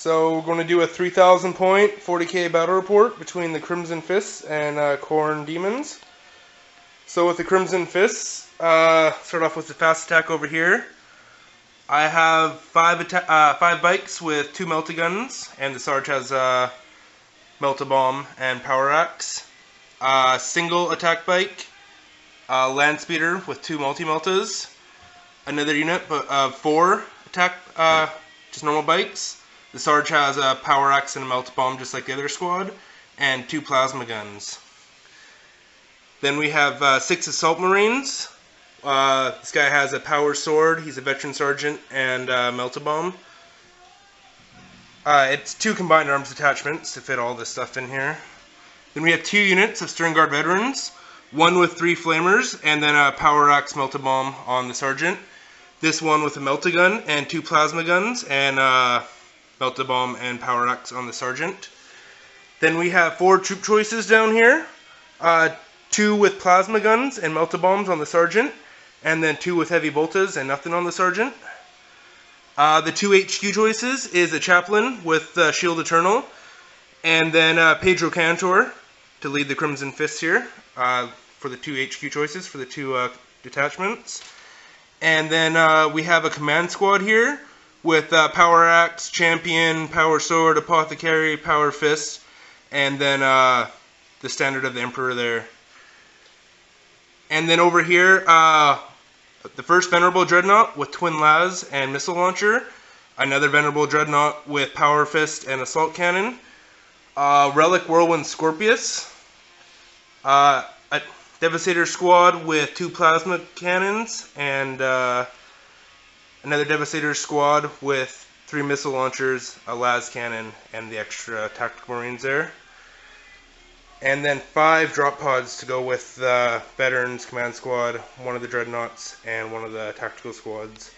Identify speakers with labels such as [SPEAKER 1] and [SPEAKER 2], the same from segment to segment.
[SPEAKER 1] So we're going to do a 3,000 point 40k battle report between the Crimson Fists and Khorne Demons. So with the Crimson Fists, start off with the fast attack over here. I have five bikes with 2 melta guns, and the Sarge has melta bomb and power axe. Single attack bike, land speeder with 2 multi-meltas. Another unit of 4 attack, just normal bikes. The Sarge has a power axe and a melta bomb just like the other squad, and 2 plasma guns. Then we have 6 assault marines. This guy has a power sword, he's a veteran sergeant, and melta bomb. It's 2 combined arms detachments to fit all this stuff in here. Then we have 2 units of Stern Guard veterans, one with 3 flamers, and then a power axe melta bomb on the sergeant. This one with a melta gun and 2 plasma guns, and melta bomb and power axe on the sergeant. Then we have 4 troop choices down here. 2 with plasma guns and melta bombs on the sergeant, and then 2 with heavy boltas and nothing on the sergeant. The 2 HQ choices is a chaplain with Shield Eternal, and then Pedro Cantor to lead the Crimson Fists here for the 2 HQ choices for the 2 detachments. And then we have a command squad here with power axe, champion, power sword, apothecary, power fist, and then the standard of the Emperor there. And then over here, the first Venerable Dreadnought with Twin Las and Missile Launcher. Another Venerable Dreadnought with Power Fist and Assault Cannon. Relic Whirlwind Scorpius. A Devastator Squad with 2 Plasma Cannons. And another Devastator Squad with 3 Missile Launchers, a Las Cannon, and the extra Tactical Marines there. And then 5 drop pods to go with the Veterans Command Squad, one of the Dreadnoughts, and one of the Tactical Squads.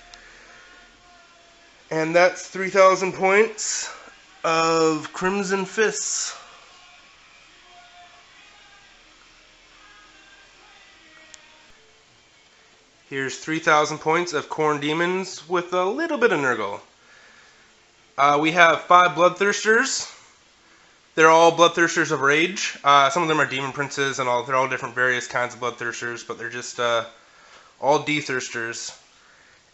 [SPEAKER 1] And that's 3,000 points of Crimson Fists. Here's 3,000 points of Khorne Demons with a little bit of Nurgle. We have 5 Bloodthirsters. They're all Bloodthirsters of Rage. Some of them are Demon Princes, and they're all different various kinds of Bloodthirsters, but they're just all D-Thirsters.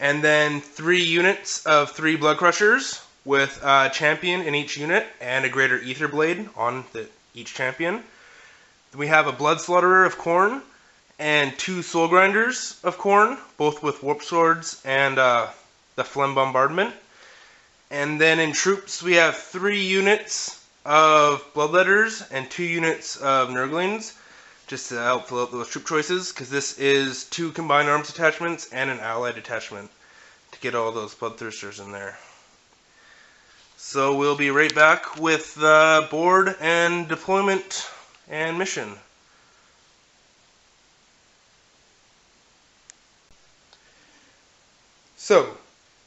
[SPEAKER 1] And then 3 units of 3 Blood Crushers with a champion in each unit and a Greater Ether Blade on each champion. Then we have a Blood Slaughterer of Khorne and 2 Soul Grinders of Khorne, both with Warp Swords and the Phlegm Bombardment. And then in troops we have 3 units of Bloodletters and 2 units of Nurglings, just to help fill out those troop choices, because this is 2 combined arms detachments and an allied detachment to get all those Bloodthirsters in there. So we'll be right back with the board and deployment and mission. So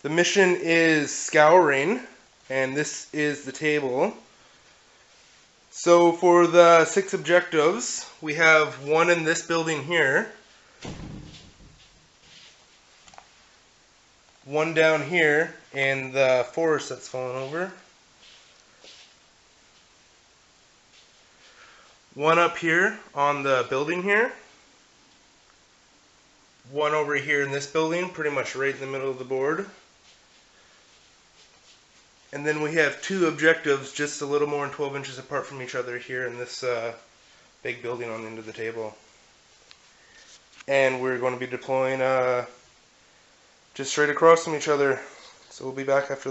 [SPEAKER 1] the mission is Scouring, and this is the table. So for the 6 objectives, we have 1 in this building here, 1 down here in the forest that's fallen over, 1 up here on the building here, 1 over here in this building, pretty much right in the middle of the board. And then we have 2 objectives just a little more than 12 inches apart from each other here in this big building on the end of the table. And we're going to be deploying just straight across from each other. So we'll be back after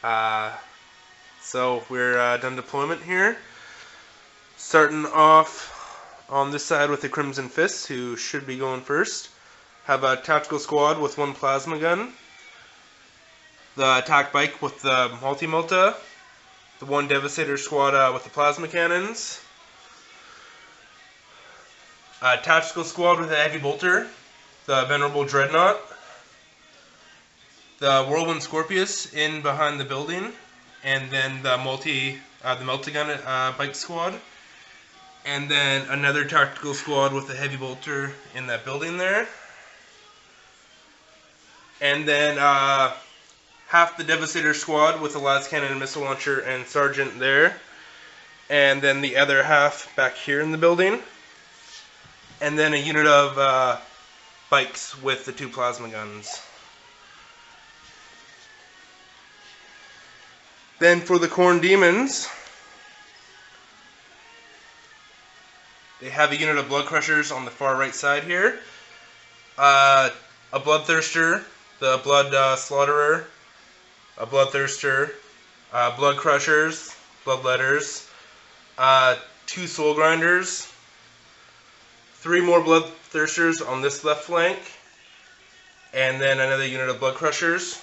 [SPEAKER 1] that. So we're done deployment here. Starting off on this side with the Crimson Fists, who should be going first. Have a tactical squad with 1 plasma gun, the attack bike with the multi-melta, the 1 Devastator squad with the plasma cannons, a tactical squad with a heavy bolter, the Venerable Dreadnought, the Whirlwind Scorpius in behind the building, and then the melta gun bike squad, and then another tactical squad with a heavy bolter in that building there. And then half the Devastator squad with the las cannon and missile launcher and sergeant there. And then the other half back here in the building. And then a unit of bikes with the 2 plasma guns. Then for the Khorne Demons, they have a unit of Blood Crushers on the far right side here. A Bloodthirster, the Blood Slaughterer, a Bloodthirster, Blood Crushers, Bloodletters, 2 Soul Grinders, 3 more Bloodthirsters on this left flank, and then another unit of Blood Crushers,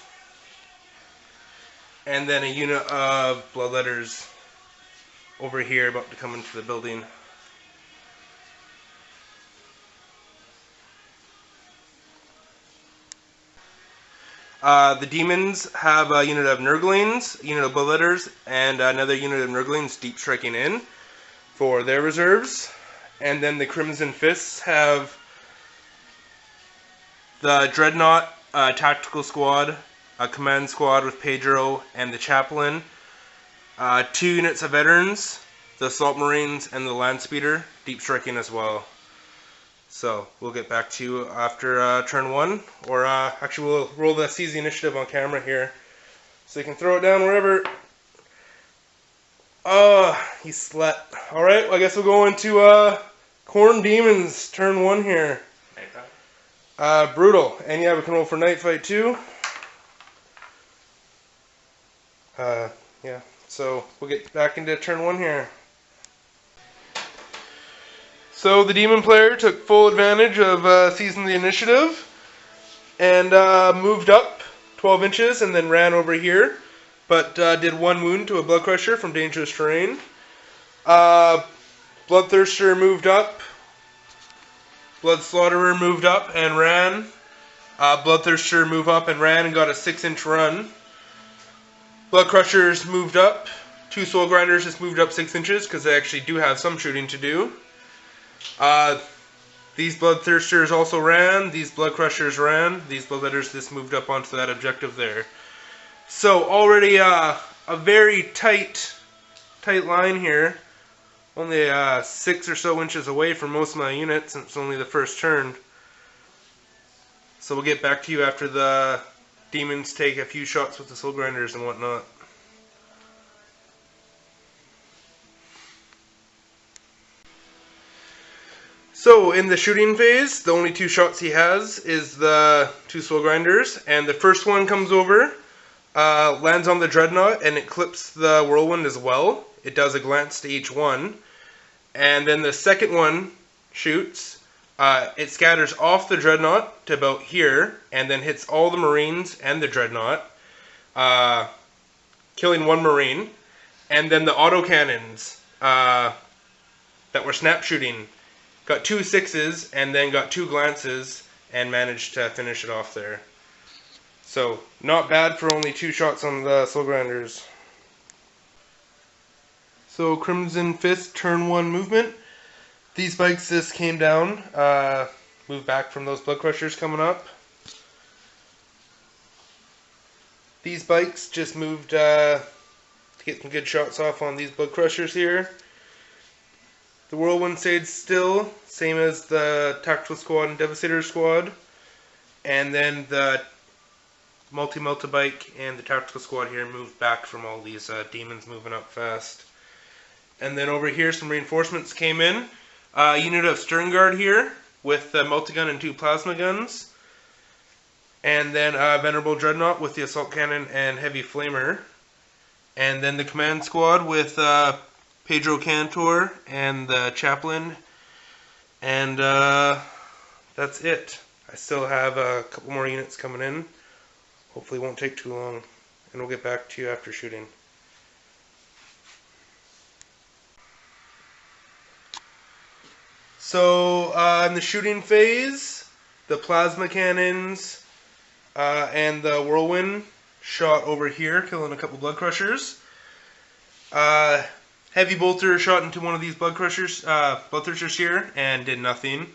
[SPEAKER 1] and then a unit of Bloodletters over here about to come into the building. The Demons have a unit of Nurglings, a unit of Bloodletters, and another unit of Nurglings deep striking in for their reserves. And then the Crimson Fists have the Dreadnought Tactical Squad, a Command Squad with Pedro and the Chaplain, 2 units of Veterans, the Assault Marines, and the Land Speeder, deep striking as well. So, we'll get back to you after turn 1, or actually we'll roll the Seize the Initiative on camera here, so you can throw it down wherever. He slept. Alright, well, I guess we'll go into Khorne Demons, turn 1 here. Brutal. And yeah, we can roll for Night Fight too. Yeah, so we'll get back into turn 1 here. So the Demon player took full advantage of seizing the initiative and moved up 12 inches and then ran over here, but did 1 wound to a Blood Crusher from dangerous terrain. Bloodthirster moved up. Blood Slaughterer moved up and ran. Bloodthirster moved up and ran and got a 6-inch run. Blood Crushers moved up. 2 Soul Grinders just moved up 6 inches because they actually do have some shooting to do. These Bloodthirsters also ran. These Blood Crushers ran. These Bloodletters just moved up onto that objective there. So already a very tight line here. Only 6 or so inches away from most of my units, and it's only the first turn. So we'll get back to you after the Demons take a few shots with the Soul Grinders and whatnot. So in the shooting phase, the only 2 shots he has is the 2 Soul Grinders, and the first one comes over, lands on the Dreadnought, and it clips the Whirlwind as well. It does a glance to each one. And then the second one shoots, it scatters off the Dreadnought to about here, and then hits all the Marines and the Dreadnought, killing 1 Marine. And then the autocannons that were snap shooting got 2 6s and then got 2 glances and managed to finish it off there. So, not bad for only 2 shots on the Soul Grinders. So, Crimson Fist turn 1 movement. These bikes just came down, moved back from those Blood Crushers coming up. These bikes just moved to get some good shots off on these Blood Crushers here. The Whirlwind stayed still, same as the Tactical Squad and Devastator Squad. And then the Multi-Bike and the Tactical Squad here moved back from all these demons moving up fast. And then over here some reinforcements came in. A unit of Stern Guard here with the multi-gun and 2 plasma guns. And then a Venerable Dreadnought with the Assault Cannon and Heavy Flamer. And then the Command Squad with Pedro Cantor and the Chaplain. And that's it. I still have a couple more units coming in. Hopefully it won't take too long. And we'll get back to you after shooting. So in the shooting phase, the plasma cannons and the Whirlwind shot over here, killing a couple Blood Crushers. Heavy Bolter shot into one of these Bloodthirsters here and did nothing.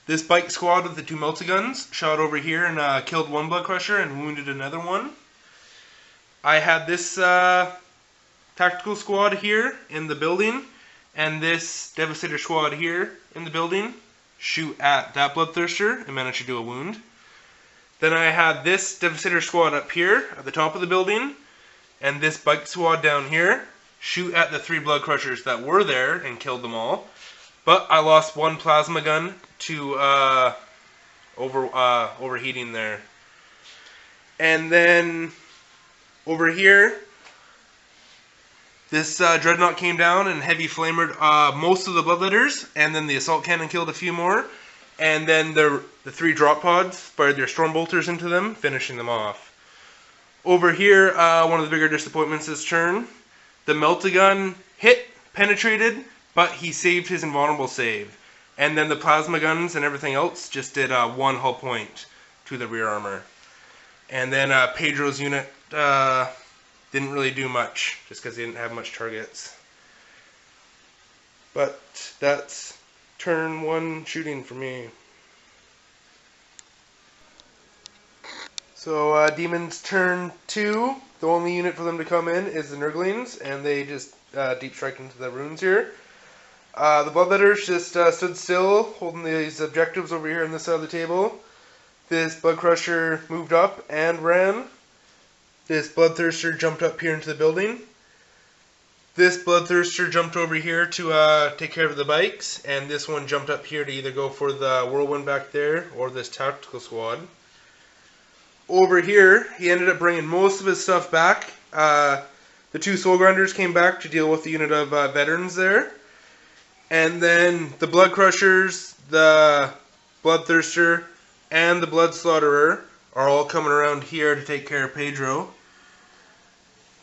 [SPEAKER 1] This bike squad with the 2 multi-guns shot over here and killed 1 blood crusher and wounded another one. I had this tactical squad here in the building, and this devastator squad here in the building shoot at that bloodthirster and manage to do a wound. Then I had this devastator squad up here at the top of the building, and this bike squad down here shoot at the 3 blood crushers that were there and killed them all. But I lost 1 plasma gun to overheating there. And then over here, this dreadnought came down and heavy flamered most of the bloodletters, and then the assault cannon killed a few more. And then the 3 drop pods fired their storm bolters into them, finishing them off. Over here, one of the bigger disappointments this turn, the melta-gun hit, penetrated, but he saved his invulnerable save. And then the plasma guns and everything else just did 1 hull point to the rear armor. And then Pedro's unit didn't really do much, just because he didn't have much targets. But that's turn 1 shooting for me. So Demons turn 2, the only unit for them to come in is the Nurglings, and they just deep strike into the runes here. The Bloodletters just stood still, holding these objectives over here on this side of the table. This Blood Crusher moved up and ran. This Bloodthirster jumped up here into the building. This Bloodthirster jumped over here to take care of the bikes, and this one jumped up here to either go for the Whirlwind back there or this tactical squad. Over here, he ended up bringing most of his stuff back. The 2 Soul Grinders came back to deal with the unit of veterans there. And then the Blood Crushers, the Bloodthirster, and the Blood Slaughterer are all coming around here to take care of Pedro.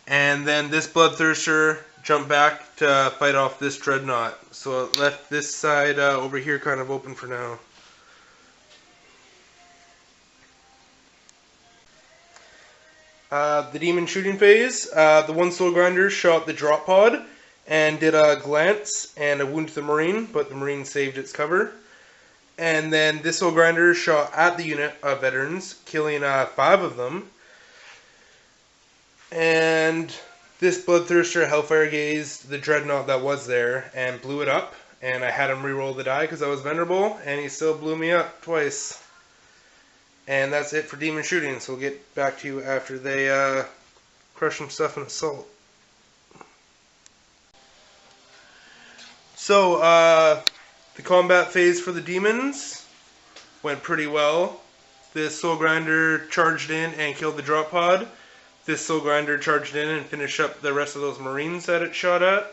[SPEAKER 1] And then this Bloodthirster jumped back to fight off this Dreadnought. So it left this side over here kind of open for now. The Demon shooting phase, the 1 Soul Grinder shot the drop pod and did a glance and a wound to the Marine, but the Marine saved its cover. And then this Soul Grinder shot at the unit of veterans, killing 5 of them. And this Bloodthirster Hellfire gazed the Dreadnought that was there and blew it up. And I had him reroll the die because I was venerable, and he still blew me up twice. And that's it for Demon shooting, so we'll get back to you after they crush some stuff in Assault. So, the combat phase for the Demons went pretty well. This Soul Grinder charged in and killed the drop pod. This Soul Grinder charged in and finished up the rest of those Marines that it shot at.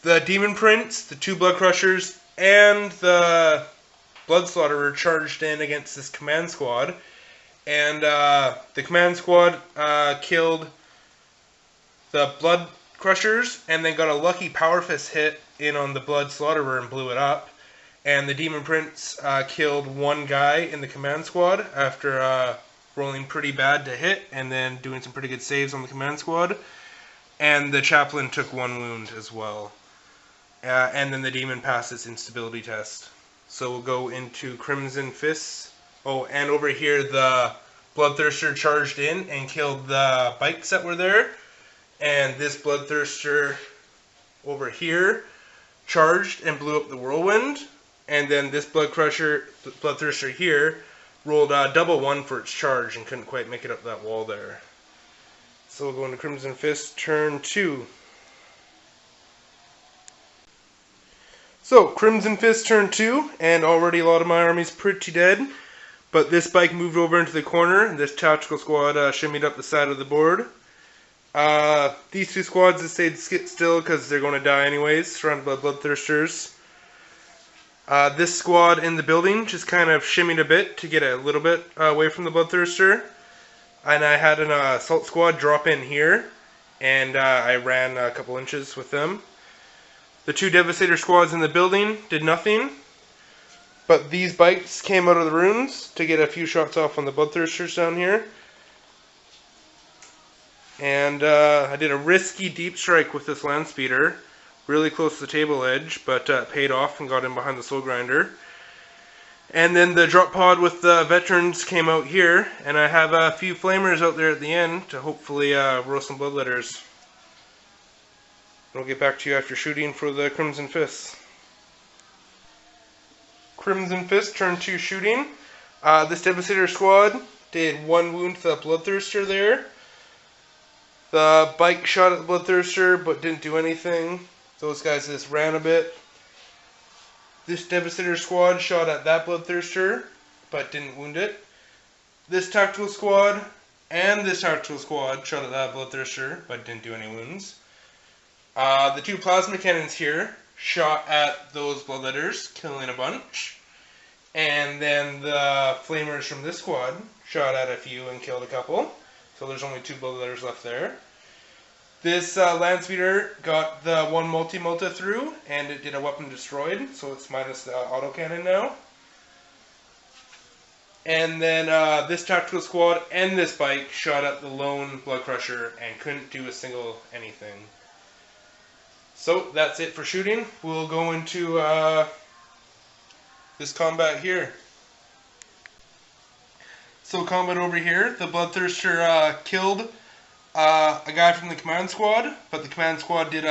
[SPEAKER 1] The Demon Prince, the 2 Blood Crushers, and the Blood Slaughterer charged in against this command squad. And the command squad killed the Blood Crushers and then got a lucky Power Fist hit in on the Blood Slaughterer and blew it up. And the Demon Prince killed 1 guy in the command squad after rolling pretty bad to hit and then doing some pretty good saves on the command squad. And the Chaplain took 1 wound as well. And then the Demon passed its instability test. So we'll go into Crimson Fists. Oh, and over here the Bloodthirster charged in and killed the bikes that were there. And this Bloodthirster over here charged and blew up the Whirlwind. And then this Bloodthirster here rolled double 1 for its charge and couldn't quite make it up that wall there. So we'll go into Crimson Fist turn 2. So, Crimson Fist turn 2, and already a lot of my army's pretty dead. But this bike moved over into the corner, and this tactical squad shimmied up the side of the board. These 2 squads have stayed still because they're going to die anyways, surrounded by Bloodthirsters. This squad in the building just kind of shimmied a bit to get a little bit away from the Bloodthirster. And I had an assault squad drop in here, and I ran a couple inches with them. The 2 Devastator squads in the building did nothing, but these bikes came out of the runes to get a few shots off on the Bloodthirsters down here. And I did a risky deep strike with this land speeder, really close to the table edge, but paid off and got in behind the Soul Grinder. And then the drop pod with the veterans came out here, and I have a few flamers out there at the end to hopefully roast some bloodletters. I'll get back to you after shooting for the Crimson Fists. Crimson Fist turn 2 shooting. This Devastator squad did 1 wound to the Bloodthirster there. The bike shot at the Bloodthirster but didn't do anything. Those guys just ran a bit. This Devastator squad shot at that Bloodthirster but didn't wound it. This tactical squad and this tactical squad shot at that Bloodthirster but didn't do any wounds. The 2 plasma cannons here shot at those bloodletters, killing a bunch. And then the flamers from this squad shot at a few and killed a couple. So there's only 2 bloodletters left there. This land speeder got the 1 multi-multa through, and it did a weapon destroyed, so it's minus the autocannon now. And then this tactical squad and this bike shot at the lone blood crusher and couldn't do a single anything. So that's it for shooting. We'll go into this combat here. So combat over here, the Bloodthirster killed a guy from the command squad, but the command squad did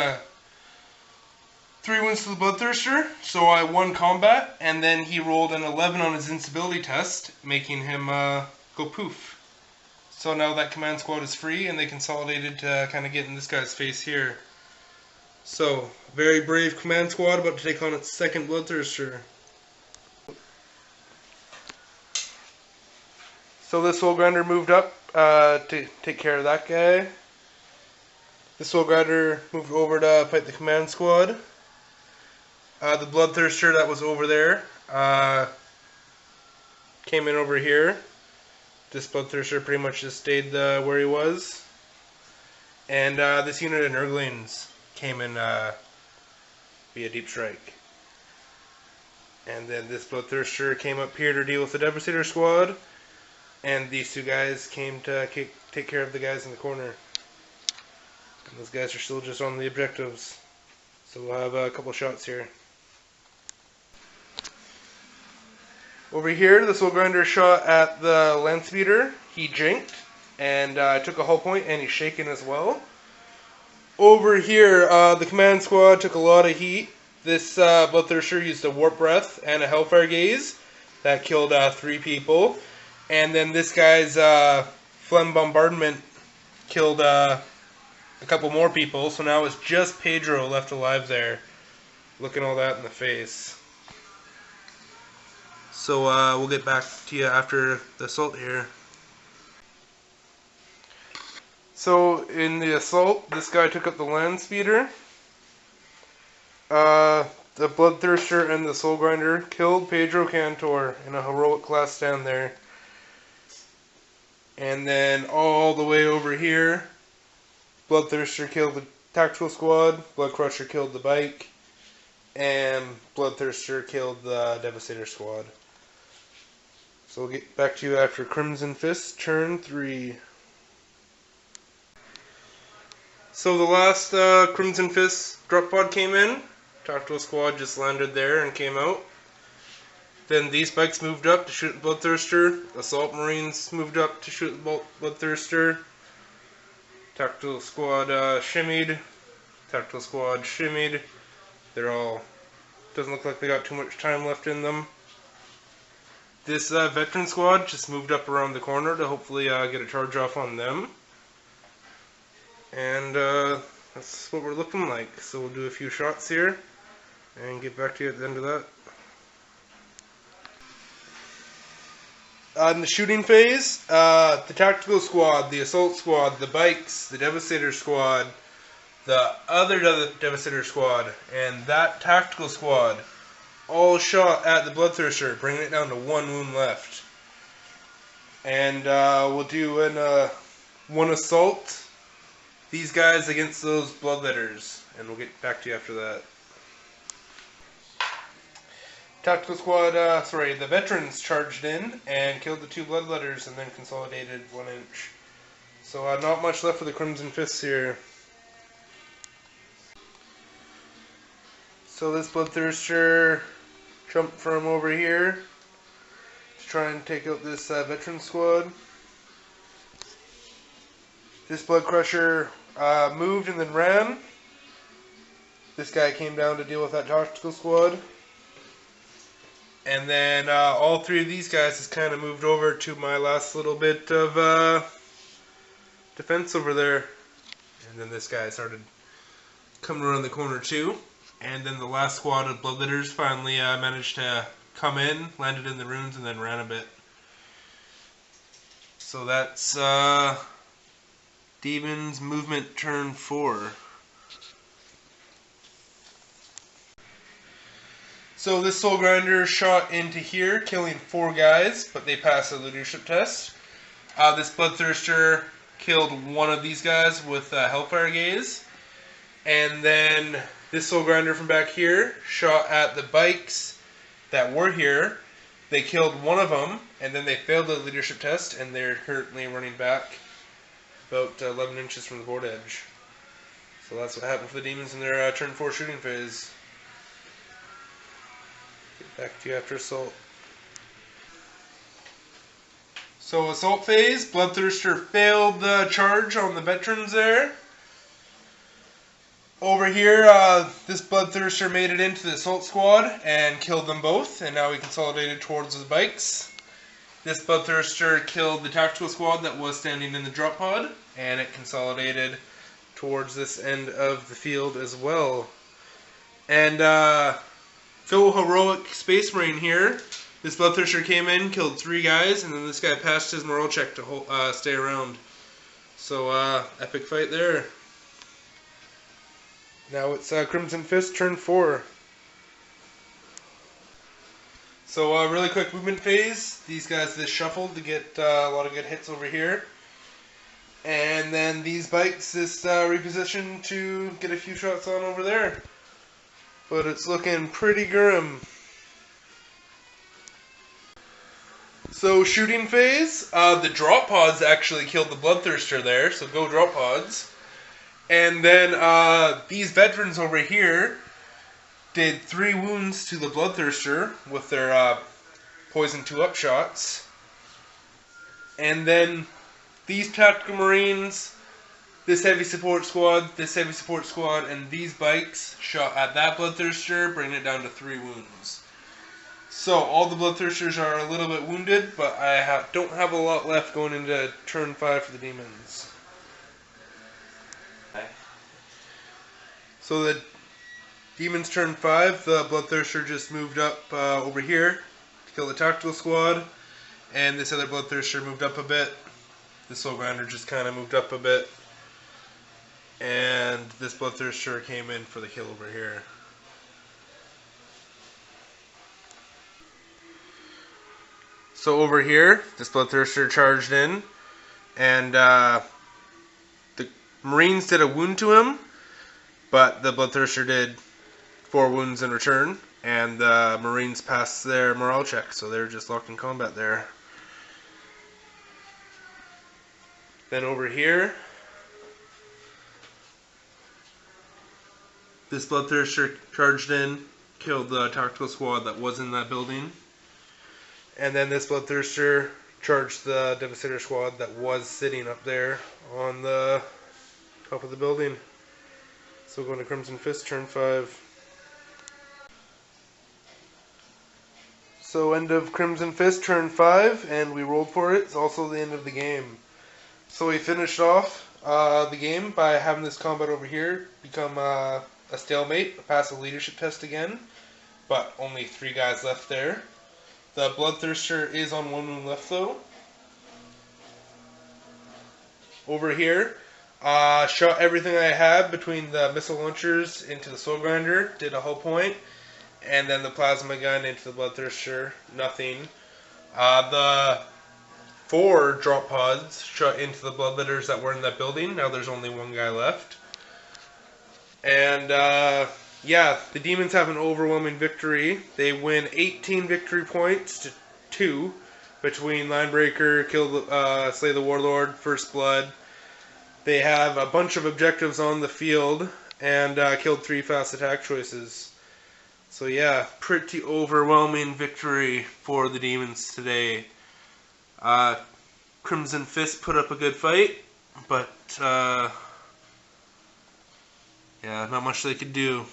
[SPEAKER 1] 3 wounds to the Bloodthirster, so I won combat, and then he rolled an 11 on his instability test, making him go poof. So now that command squad is free, and they consolidated to kind of get in this guy's face here. So, very brave command squad about to take on its second Bloodthirster. So this Soul Grinder moved up to take care of that guy. The Soul Grinder moved over to fight the command squad. The Bloodthirster that was over there came in over here. This Bloodthirster pretty much just stayed where he was. And this unit of Nurglings came in via Deep Strike. And then this Bloodthirster came up here to deal with the Devastator squad. And these 2 guys came to take care of the guys in the corner. And those guys are still just on the objectives. So we'll have a couple shots here. Over here, the Soul Grinder shot at the Land Speeder. He jinked and took a hull point, and he's shaken as well. Over here, the command squad took a lot of heat. This Bloodthirster used a Warp Breath and a Hellfire Gaze that killed 3 people. And then this guy's Phlegm Bombardment killed a couple more people. So now it's just Pedro left alive there. Looking all that in the face. So we'll get back to you after the assault here. So in the assault, this guy took up the Land Speeder. The Bloodthirster and the Soul Grinder killed Pedro Cantor in a heroic class stand there. And then all the way over here, Bloodthirster killed the tactical squad, Bloodcrusher killed the bike, and Bloodthirster killed the Devastator squad. So we'll get back to you after Crimson Fist, turn 3. So the last Crimson Fist drop pod came in. Tactical squad just landed there and came out. Then these bikes moved up to shoot the Bloodthirster. Assault Marines moved up to shoot the Bloodthirster. Tactical squad shimmied. Tactical squad shimmied. They're all... doesn't look like they got too much time left in them. This veteran squad just moved up around the corner to hopefully get a charge off on them. And that's what we're looking like. So we'll do a few shots here and get back to you at the end of that. In the shooting phase, the tactical squad, the assault squad, the bikes, the Devastator squad, the other Devastator squad, and that tactical squad all shot at the Bloodthirster, bringing it down to 1 wound left. And we'll do one assault, these guys against those Bloodletters, and we'll get back to you after that. Tactical squad, the veterans charged in and killed the 2 Bloodletters and then consolidated 1 inch. So not much left for the Crimson Fists here. So this Bloodthirster jumped from over here try and take out this veteran squad. This Blood Crusher moved and then ran. This guy came down to deal with that tactical squad. And then all three of these guys has kind of moved over to my last little bit of defense over there. And then this guy started coming around the corner too. And then the last squad of Bloodletters finally managed to come in, landed in the ruins, and then ran a bit. So that's Demons movement turn 4. So this Soul Grinder shot into here, killing 4 guys, but they passed the leadership test. This Bloodthirster killed one of these guys with Hellfire Gaze. And then this Soul Grinder from back here shot at the bikes that were here. They killed one of them, and then they failed the leadership test, and they're currently running back about 11 inches from the board edge. So that's what happened for the Demons in their turn 4 shooting phase. Get back to you after assault. So assault phase, Bloodthirster failed the charge on the veterans there. Over here, this Bloodthirster made it into the assault squad and killed them both, and now he consolidated towards the bikes. This Bloodthirster killed the tactical squad that was standing in the drop pod, and it consolidated towards this end of the field as well. And Phil Heroic Space Marine here. This Bloodthirster came in, killed 3 guys, and then this guy passed his morale check to stay around. So, epic fight there. Now it's Crimson Fist turn 4. So, really quick movement phase. These guys just shuffled to get a lot of good hits over here. And then these bikes just repositioned to get a few shots on over there. But it's looking pretty grim. So shooting phase, the drop pods actually killed the Bloodthirster there, so go drop pods. And then these veterans over here did 3 wounds to the Bloodthirster with their poison 2-up shots. And then these tactical marines, this heavy support squad, this heavy support squad, and these bikes shot at that Bloodthirster, bringing it down to 3 wounds. So all the Bloodthirsters are a little bit wounded, but I don't have a lot left going into turn 5 for the Demons. So the Demons turn 5, the Bloodthirster just moved up over here to kill the tactical squad, and this other Bloodthirster moved up a bit. The Soul Grinder just kind of moved up a bit, and this Bloodthirster came in for the kill over here. So over here, this Bloodthirster charged in, and the Marines did a wound to him, but the Bloodthirster did 4 wounds in return, and the Marines passed their morale check, so they're just locked in combat there. Then over here, this Bloodthirster charged in, killed the tactical squad that was in that building. And then this Bloodthirster charged the Devastator squad that was sitting up there on the top of the building. So going to Crimson Fist, turn 5. So end of Crimson Fist, turn 5, and we rolled for it. It's also the end of the game. So we finished off the game by having this combat over here become a stalemate, pass a leadership test again, but only 3 guys left there. The Bloodthirster is on 1 wound left though. Over here, shot everything I had between the missile launchers into the Soul Grinder, did a hull point, and then the plasma gun into the Bloodthirster, nothing. The 4 drop pods shot into the Bloodletters that were in that building. Now there's only 1 guy left. And yeah, the Demons have an overwhelming victory. They win 18 victory points to 2 between Linebreaker, Slay the Warlord, First Blood. They have a bunch of objectives on the field and killed 3 fast attack choices. So yeah, pretty overwhelming victory for the Demons today. Crimson Fist put up a good fight, but yeah, not much they could do.